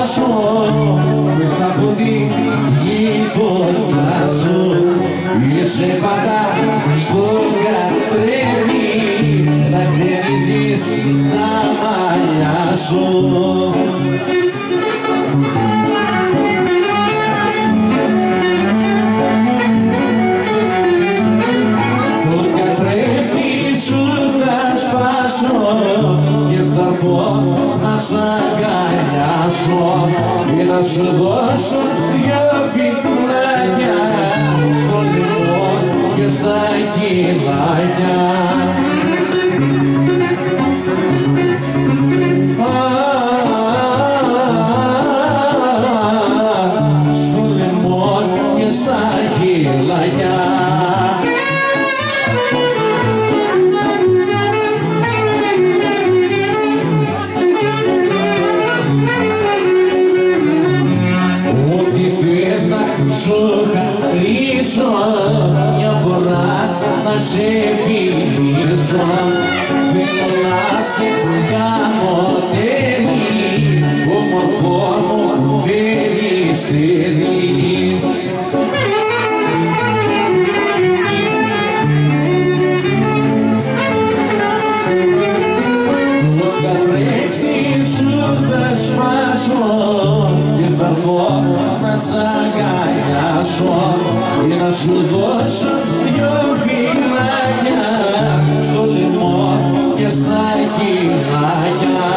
σπάσω μέσα από τη γειτονιά σου. Είσαι πάντα στο καθρέφτη να χαιρίζεις τα μαλλιά σου. Τον καθρέφτη σου θα σπάσω και θα έρθω να σ' αγκαλιάσω και να σου δώσω δυο φιτουλάκια στο λαιμό και στα χειλάκια. Στο λαιμό και στα χειλάκια. Σου χαρίσω μια φορά να σε φιλήσω. Θέλω να σε κάνω τέλει, όμορφο μου περιστέρι. Το καθρέφτη σου θα σπάσω και θα έρθω να σ' αγκαλιάσω και να σου δώσω δυο φυλάκια στο λαιμό και στα χειλάκια.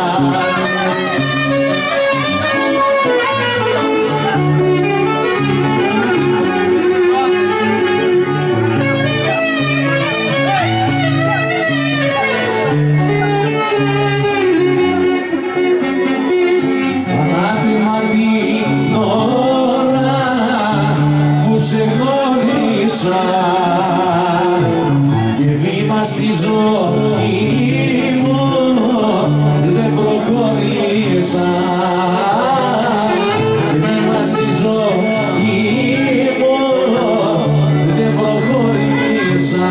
Ανάθημα την ώρα που σε γνώρισα και βήμα στη ζωή μου δεν προχωρήσα. Βήμα στη ζωή μου δεν προχωρήσα.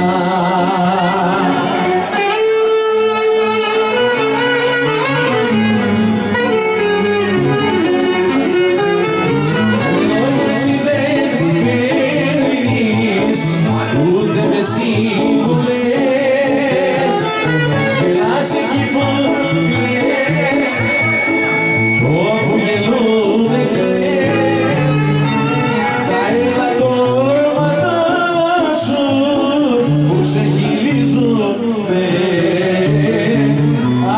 Ούτε με σύμβουλες γελάς εκεί που κλαις, όπου γελούνε κλαις. Τα ελαττώματα σου που ξεχυλίζουνε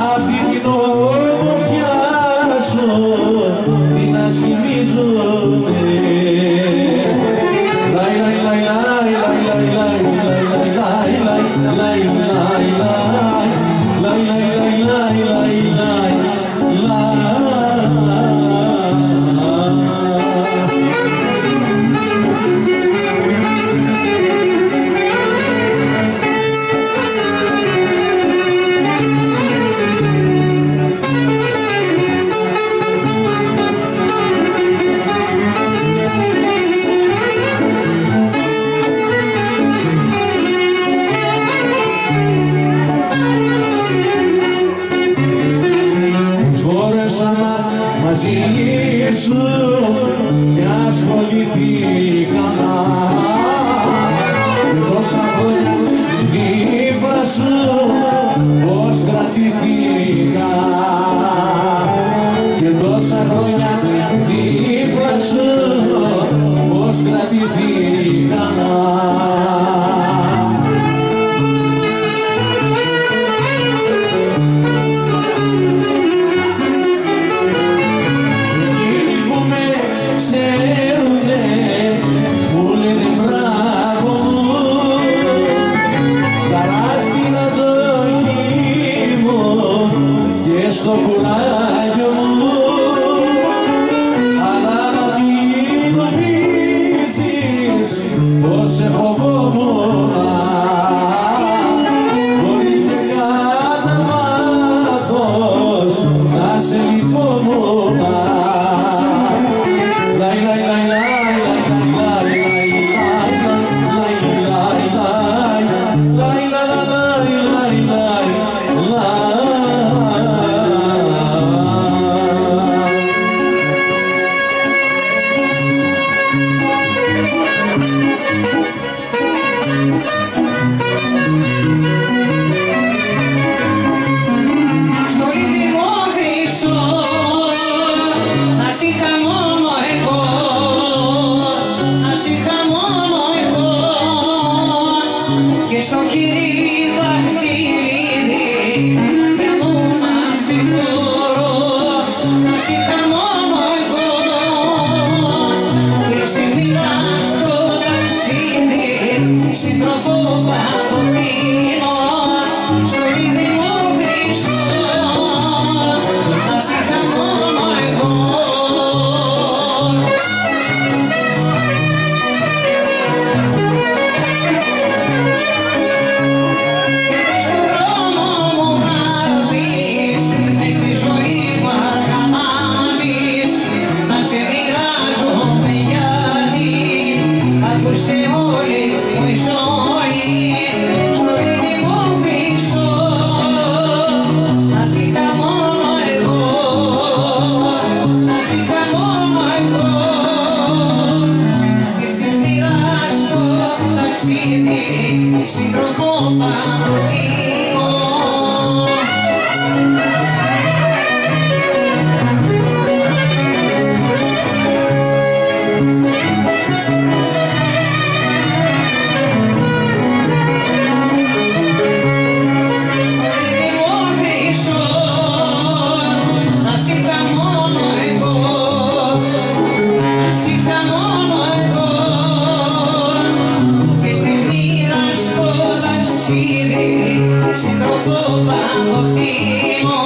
αυτή την ομορφιά σου την ασχημίζουνε. Μαζί σου και ασχοληθήκαμε και τόσα χρόνια δίπλα σου πως κρατηθήκα και τόσα χρόνια δίπλα σου πως κρατηθήκα. Στο κουράγιο μου, αλλά να μην νομίζεις πως σε φοβώ. σύντροφο παντοτίμο